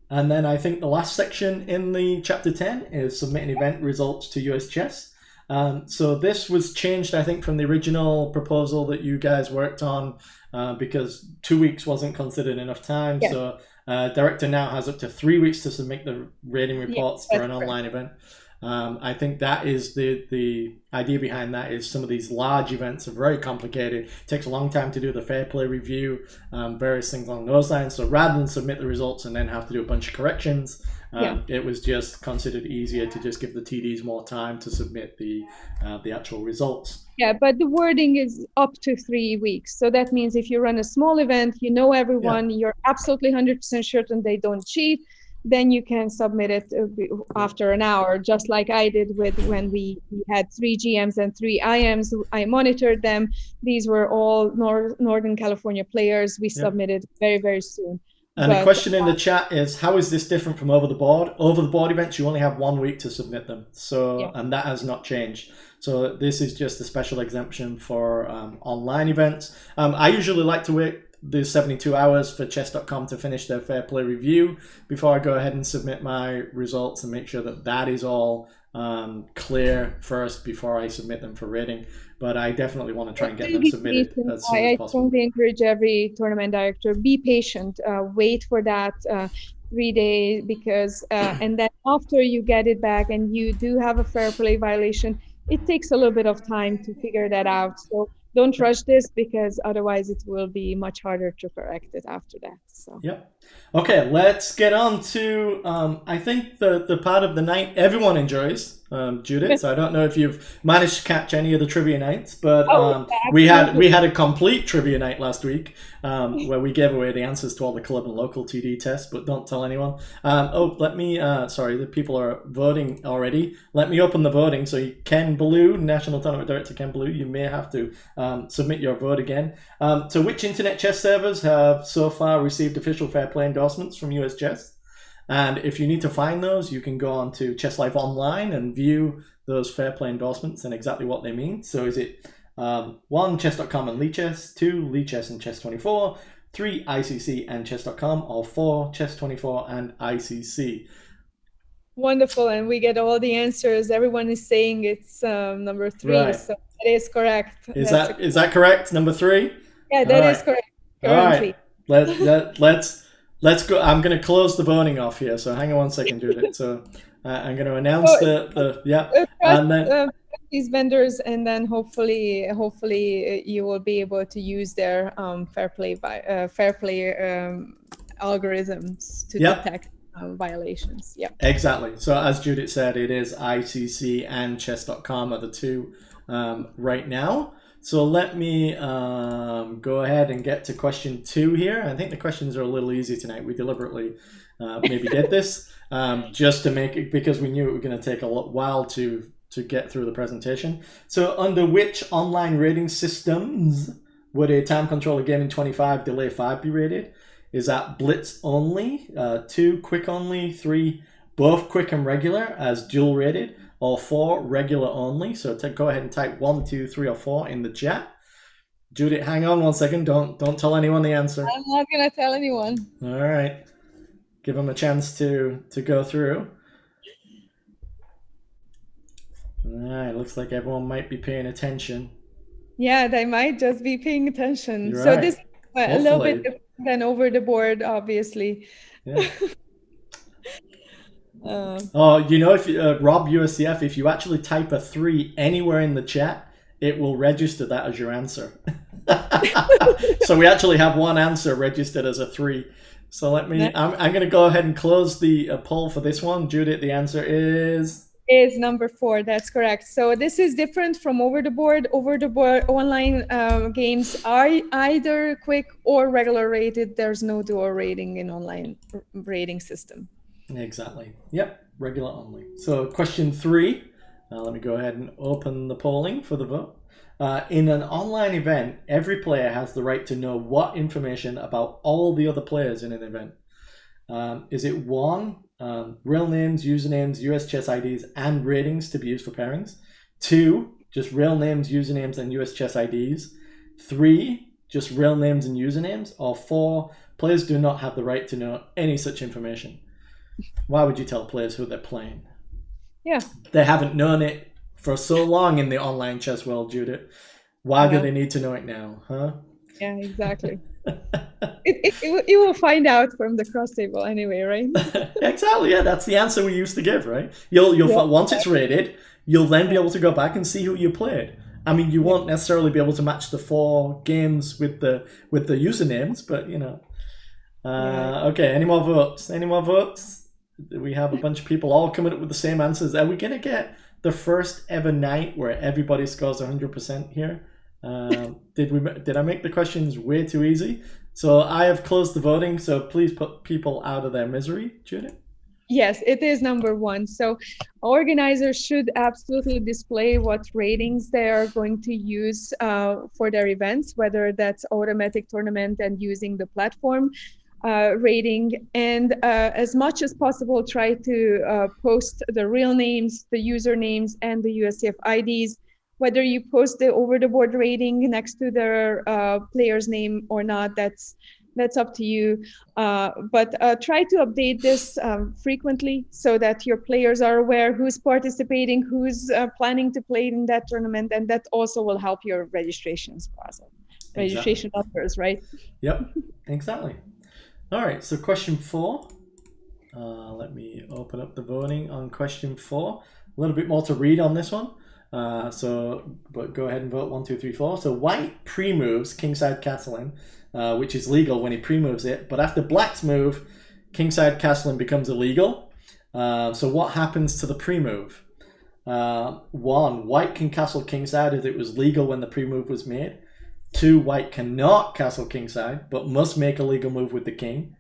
And then I think the last section in the chapter 10 is submitting event results to US Chess. So this was changed, I think, from the original proposal that you guys worked on because 2 weeks wasn't considered enough time. Yeah. So director now has up to 3 weeks to submit the rating reports for an online event. I think that is the idea behind that is some of these large events are very complicated. It takes a long time to do the fair play review, various things along those lines. So rather than submit the results and then have to do a bunch of corrections, it was just considered easier to just give the TDs more time to submit the actual results. Yeah, but the wording is up to 3 weeks. So that means if you run a small event, you know everyone, you're absolutely 100% certain they don't cheat, then you can submit it after an hour, just like I did when we had 3 GMs and 3 IMs. I monitored them. These were all Northern California players. We submitted very, very soon. And the question in the chat is, how is this different from over the board? Over the board events, you only have 1 week to submit them. So, and that has not changed. So this is just a special exemption for online events. I usually like to wait the 72 hours for chess.com to finish their fair play review before I go ahead and submit my results and make sure that that is all clear first before I submit them for rating. But I definitely want to try and get them submitted as soon as possible. I strongly encourage every tournament director, be patient, wait for that 3 days, because and then after you get it back and you do have a fair play violation, it takes a little bit of time to figure that out. So don't rush this, because otherwise it will be much harder to correct it after that. So. Yep. Okay, let's get on to I think the part of the night everyone enjoys, Judith. So I don't know if you've managed to catch any of the trivia nights, but we had a complete trivia night last week where we gave away the answers to all the club and local TD tests, but don't tell anyone. Let me sorry, the people are voting already. Let me open the voting. So Ken Blue, National Tournament Director Ken Blue, you may have to submit your vote again. So which internet chess servers have so far received official fair play endorsements from US Chess? And if you need to find those, you can go on to Chess Life Online and view those fair play endorsements and exactly what they mean. So is it 1, chess.com and Lichess, 2, Lichess and Chess24, 3, ICC and chess.com, or 4, Chess24 and ICC? Wonderful, and we get all the answers. Everyone is saying it's number 3, right. So that is correct. Is that correct? Number 3? Yeah, that is correct. Currently. All right. Let's go. I'm going to close the voting off here. So hang on 1 second, Judith. So I'm going to announce and then these vendors, and then hopefully you will be able to use their fair play algorithms to detect violations. Yeah. Exactly. So as Judith said, it is ICC and chess.com are the two right now. So let me go ahead and get to question 2 here. I think the questions are a little easy tonight. We deliberately maybe did this just to make it, because we knew it was going to take a while to get through the presentation. So under which online rating systems would a time controller game in 25 delay 5 be rated? Is that blitz only, 2 quick only, 3 both quick and regular as dual rated, or 4 regular only? So go ahead and type 1, 2, 3, or 4 in the chat. Judith, hang on 1 second. Don't tell anyone the answer. I'm not gonna tell anyone. All right. Give them a chance to go through. All right. Looks like everyone might be paying attention. Yeah, they might just be paying attention. You're so right. This is a little bit different than over the board, obviously. Yeah. If Rob USCF, if you actually type a 3 anywhere in the chat, it will register that as your answer. So we actually have one answer registered as a 3. So I'm going to go ahead and close the poll for this one. Judith, the answer is number 4. That's correct. So this is different from over the board. Over the board online games are either quick or regular rated. There's no dual rating in online rating system. Exactly. Yep. Regular only. So question 3. Let me go ahead and open the polling for the vote. In an online event, every player has the right to know what information about all the other players in an event. Is it one, real names, usernames, US chess IDs, and ratings to be used for pairings? Two, just real names, usernames, and US chess IDs. Three, just real names and usernames. Or four, players do not have the right to know any such information. Why would you tell players who they're playing? Yeah. They haven't known it for so long in the online chess world, Judith. Why do they need to know it now, huh? Yeah, exactly. You will find out from the cross table anyway, right? Exactly. Yeah, that's the answer we used to give, right? You'll once it's rated, you'll then be able to go back and see who you played. I mean, you won't necessarily be able to match the 4 games with the usernames, but you know. Okay. Any more votes? Any more votes? We have a bunch of people all coming up with the same answers. Are we gonna get the first ever night where everybody scores 100% here? Did I make the questions way too easy? So I have closed the voting, so please put people out of their misery, Judith. Yes, it is number 1. So organizers should absolutely display what ratings they are going to use for their events, whether that's automatic tournament and using the platform rating, and as much as possible try to post the real names, the usernames, and the USCF IDs. Whether you post the over-the-board rating next to their player's name or not, that's up to you. But try to update this frequently so that your players are aware who's participating, who's planning to play in that tournament, and that also will help your registrations process. Registration numbers, right? Yep, exactly. All right, so question 4. Let me open up the voting on question 4. A little bit more to read on this one. But go ahead and vote 1, 2, 3, 4. So white pre-moves kingside castling, which is legal when he pre-moves it. But after black's move, kingside castling becomes illegal. So what happens to the pre-move? 1, white can castle kingside as it was legal when the pre-move was made. 2, white cannot castle kingside, but must make a legal move with the king.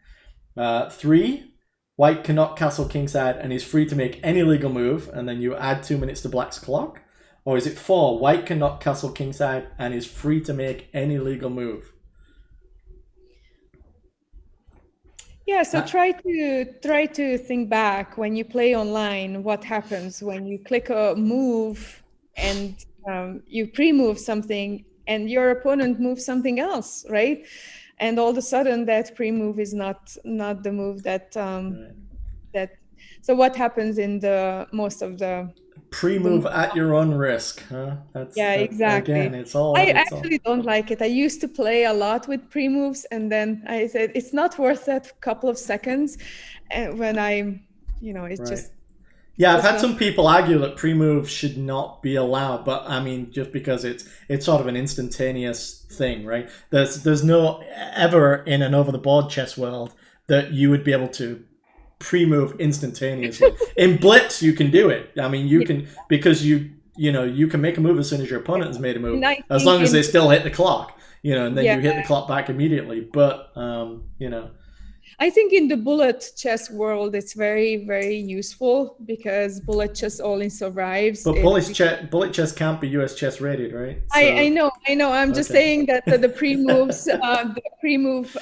3, white cannot castle kingside and is free to make any legal move, and then you add 2 minutes to black's clock. Or is it 4, white cannot castle kingside and is free to make any legal move? Yeah, so try to think back when you play online, what happens when you click a move and you pre-move something and your opponent moves something else, right? And all of a sudden that pre-move is not the move that right. So what happens in the most of the pre-move at your own risk, huh? Exactly. Again, I actually don't like it. I used to play a lot with pre-moves, and then I said it's not worth that couple of seconds. And when it's right. Just yeah, I've had some people argue that pre-move should not be allowed, but I mean, just because it's sort of an instantaneous thing, right? There's no ever in an over-the-board chess world that you would be able to pre-move instantaneously. In blitz, you can do it. I mean, you can, because you can make a move as soon as your opponent has made a move, as long as they still hit the clock, and then you hit the clock back immediately. But I think in the bullet chess world, it's very, very useful because bullet chess only survives. But bullet chess can't be US chess rated, right? So, I know. I'm just saying that the pre-moves, the pre-move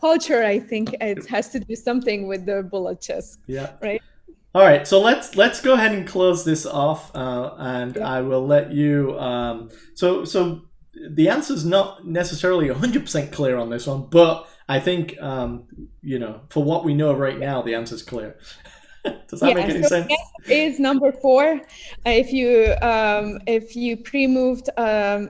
culture, I think it has to do something with the bullet chess. Yeah. Right. All right. So let's go ahead and close this off, and I will let you. So the answer is not necessarily 100% clear on this one, but I think, for what we know right now, the answer is clear. Does that make any sense? The answer is number 4. If you pre-moved and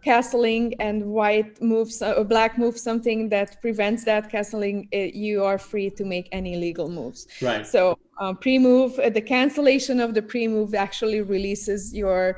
castling and white moves or black moves something that prevents that castling, you are free to make any legal moves. Right. So pre-move, the cancellation of the pre-move actually releases your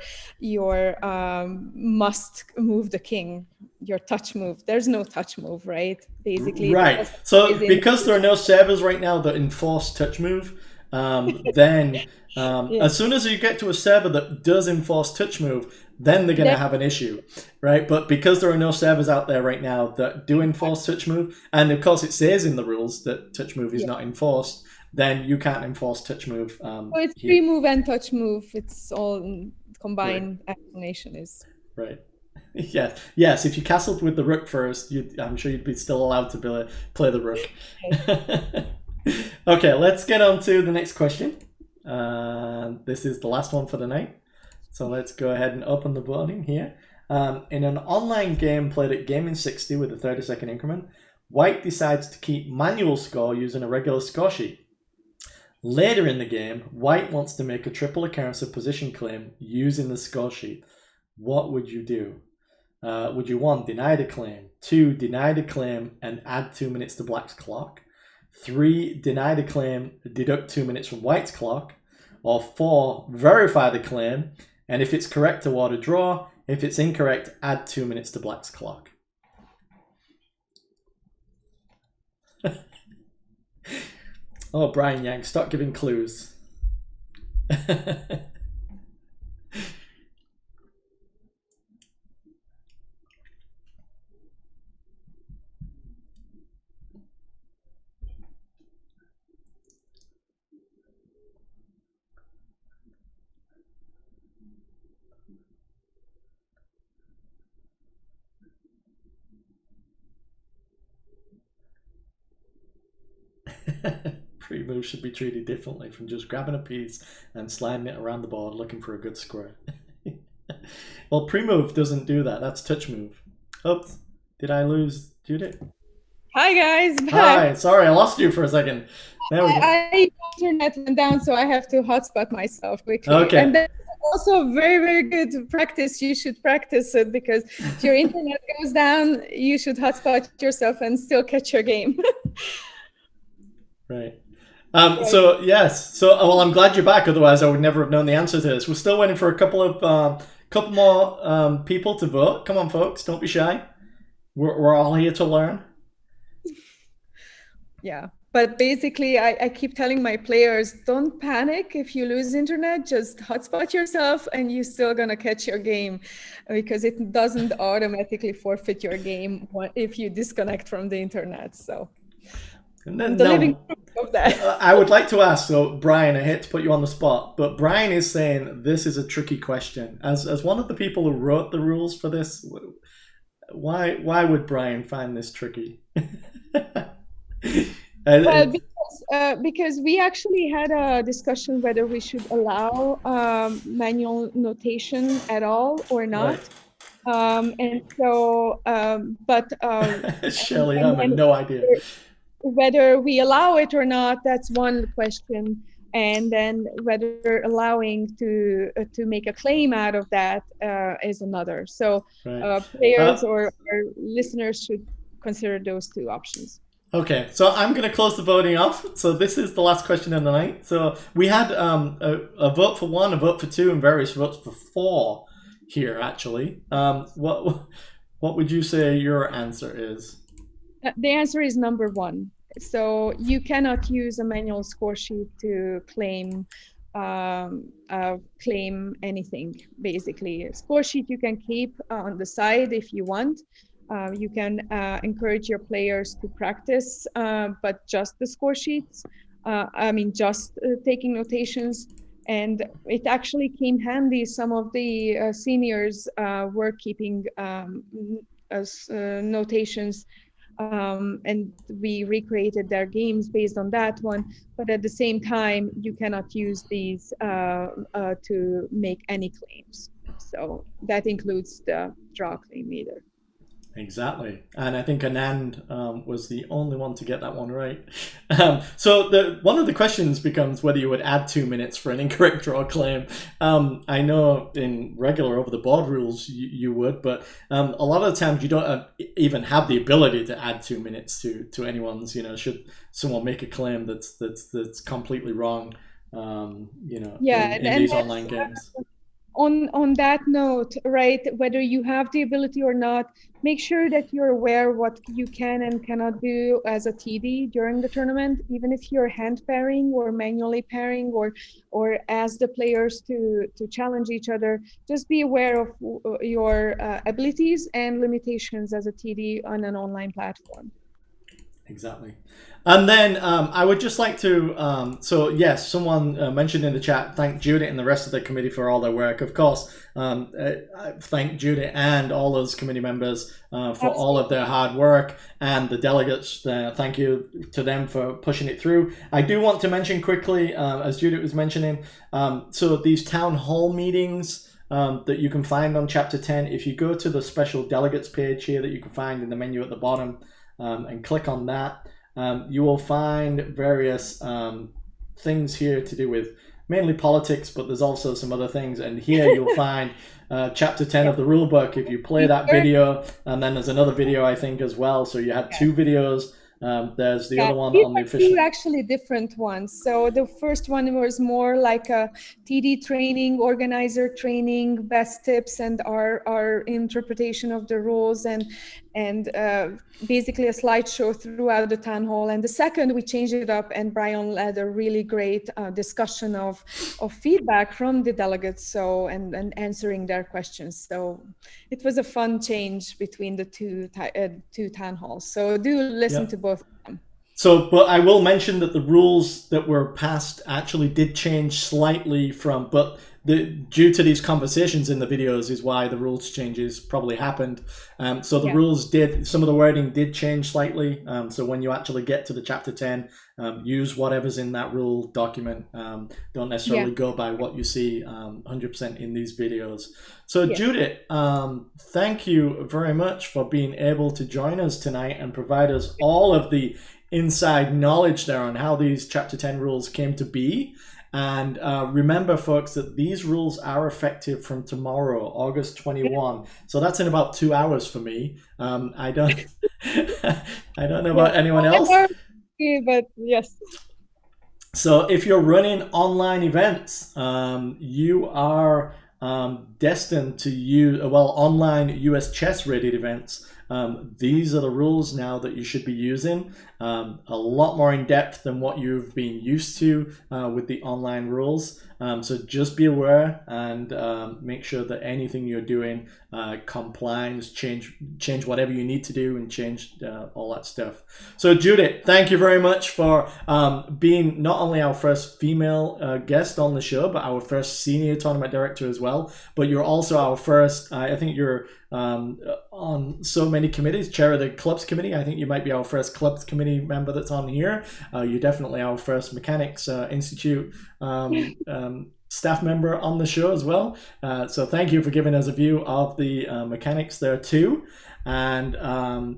must move the king, your touch move. There's no touch move, right? Basically. Right. So because there are no servers right now that enforce touch move, then as soon as you get to a server that does enforce touch move, then they're going to have an issue, right? But because there are no servers out there right now that do enforce touch move, and of course it says in the rules that touch move is not enforced, then you can't enforce touch move. So it's pre-move and touch move. It's all combined explanation is. Right. Yes. If you castled with the rook first, I'm sure you'd be still allowed to play the rook. Okay, let's get on to the next question. This is the last one for the night. So let's go ahead and open the voting here. In an online game played at Gaming 60 with a 30-second increment, White decides to keep manual score using a regular score sheet. Later in the game, White wants to make a triple occurrence of position claim using the score sheet. What would you do? Would you 1, deny the claim, 2, deny the claim and add 2 minutes to Black's clock, 3, deny the claim, deduct 2 minutes from White's clock, or 4, verify the claim, and if it's correct, award a draw. If it's incorrect, add 2 minutes to Black's clock. Oh, Brian Yang, stop giving clues. Pre-move should be treated differently from just grabbing a piece and sliding it around the board looking for a good square. Well, pre-move doesn't do that. That's touch move. Oops. Did I lose Judith? Hi guys. Hi. Sorry, I lost you for a second. There we go. Internet went down, so I have to hotspot myself quickly. Okay. And that's also very, very good practice. You should practice it, because if your internet goes down, you should hotspot yourself and still catch your game. Right. So yes. So well, I'm glad you're back. Otherwise, I would never have known the answer to this. We're still waiting for a couple more people to vote. Come on, folks. Don't be shy. We're all here to learn. Yeah. But basically, I keep telling my players, don't panic if you lose internet. Just hotspot yourself, and you're still gonna catch your game, because it doesn't automatically forfeit your game if you disconnect from the internet. So. And then, living proof of that. I would like to ask, so Brian, I hate to put you on the spot, but Brian is saying this is a tricky question. As one of the people who wrote the rules for this, why would Brian find this tricky? Well, because we actually had a discussion whether we should allow manual notation at all or not. Right. And so, Shelley, I have no idea. Whether we allow it or not, that's one question, and then whether allowing to make a claim out of that is another. So players or listeners should consider those two options. Okay, so I'm going to close the voting off. So this is the last question of the night. So we had a vote for 1, a vote for 2, and various votes for 4 here, actually. What would you say your answer is? The answer is number 1. So you cannot use a manual score sheet to claim anything, basically. A score sheet you can keep on the side if you want. You can encourage your players to practice, but just the score sheets. Just taking notations. And it actually came handy. Some of the seniors were keeping notations. And we recreated their games based on that one, but at the same time you cannot use these to make any claims, so that includes the draw claim either. Exactly, and I think Anand was the only one to get that one right. So one of the questions becomes whether you would add 2 minutes for an incorrect draw claim. I know in regular over the board rules you would, but a lot of the times you don't even have the ability to add 2 minutes to anyone's. Should someone make a claim that's completely wrong. In these online games. On that note, right, whether you have the ability or not, make sure that you're aware what you can and cannot do as a TD during the tournament, even if you're hand pairing or manually pairing or ask the players to challenge each other. Just be aware of your abilities and limitations as a TD on an online platform. Exactly. And then I would just like to, so yes, someone mentioned in the chat, thank Judith and the rest of the committee for all their work. Of course, thank Judith and all those committee members for all of their hard work, and the delegates, thank you to them for pushing it through. I do want to mention quickly, as Judith was mentioning, so these town hall meetings that you can find on Chapter 10, if you go to the special delegates page here that you can find in the menu at the bottom, and click on that, you will find various things here to do with mainly politics, but there's also some other things. And here you'll find chapter 10 of the rule book. If you play that video, and then there's another video, I think, as well. So you had two videos. There's the other one on the official. Two actually different ones. So the first one was more like a TD training, organizer training, best tips, and our interpretation of the rules, and basically a slideshow throughout the town hall. And the second, we changed it up, and Brian led a really great discussion of feedback from the delegates, so and answering their questions. So it was a fun change between the two town halls. So do listen to both of them. So, but I will mention that the rules that were passed actually did change slightly from, but due to these conversations in the videos is why the rules changes probably happened. So the rules did, some of the wording did change slightly. So when you actually get to the chapter 10, use whatever's in that rule document. Don't necessarily go by what you see 100% in these videos. So Judith, thank you very much for being able to join us tonight and provide us all of the inside knowledge there on how these chapter 10 rules came to be. And remember, folks, that these rules are effective from tomorrow, August 21. So that's in about 2 hours for me. I don't know about anyone else. But yes. So if you're running online events, you are destined to use, online US chess rated events. These are the rules now that you should be using, a lot more in depth than what you've been used to with the online rules. So just be aware and make sure that anything you're doing complies, change whatever you need to do, and change all that stuff. So Judith, thank you very much for being not only our first female guest on the show, but our first senior tournament director as well. But you're also our first, I think you're on so many committees, chair of the clubs committee. I think you might be our first clubs committee member that's on here. You're definitely our first Mechanics Institute staff member on the show as well. So thank you for giving us a view of the mechanics there too. And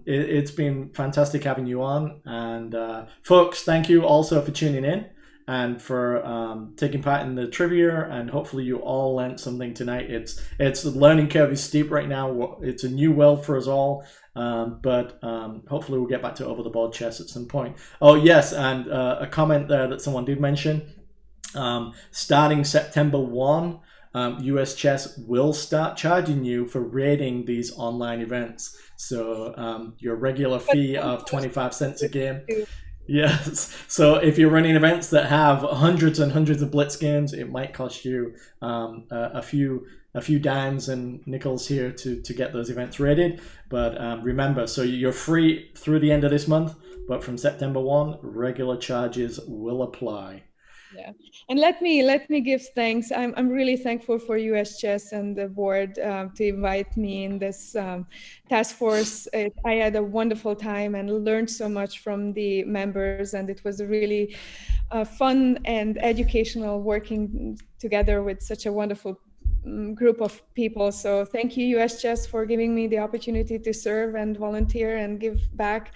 it's been fantastic having you on. And folks, thank you also for tuning in and for taking part in the trivia, and hopefully you all learned something tonight. It's the learning curve is steep right now. It's a new world for us all, but hopefully we'll get back to over the board chess at some point. Oh yes, and a comment there that someone did mention, starting September 1, US Chess will start charging you for rating these online events. So your regular fee of 25 cents a game. Yes. So if you're running events that have hundreds and hundreds of blitz games, it might cost you a few dimes and nickels here to get those events rated. But remember, so you're free through the end of this month, but from September 1, regular charges will apply. Yeah, and let me give thanks. I'm really thankful for US Chess and the board to invite me in this task force. I had a wonderful time and learned so much from the members, and it was really fun and educational working together with such a wonderful group of people. So thank you, US Chess, for giving me the opportunity to serve and volunteer and give back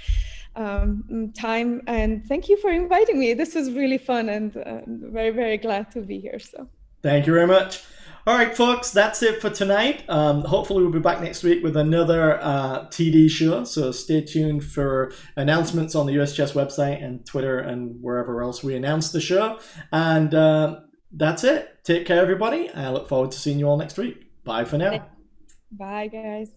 time, and thank you for inviting me. This was really fun, and very, very glad to be here. So thank you very much. All right, folks, that's it for tonight. Hopefully we'll be back next week with another TD show, so stay tuned for announcements on the US Chess website and Twitter and wherever else we announce the show. And that's it. Take care, everybody. I look forward to seeing you all next week. Bye for now. Bye, guys.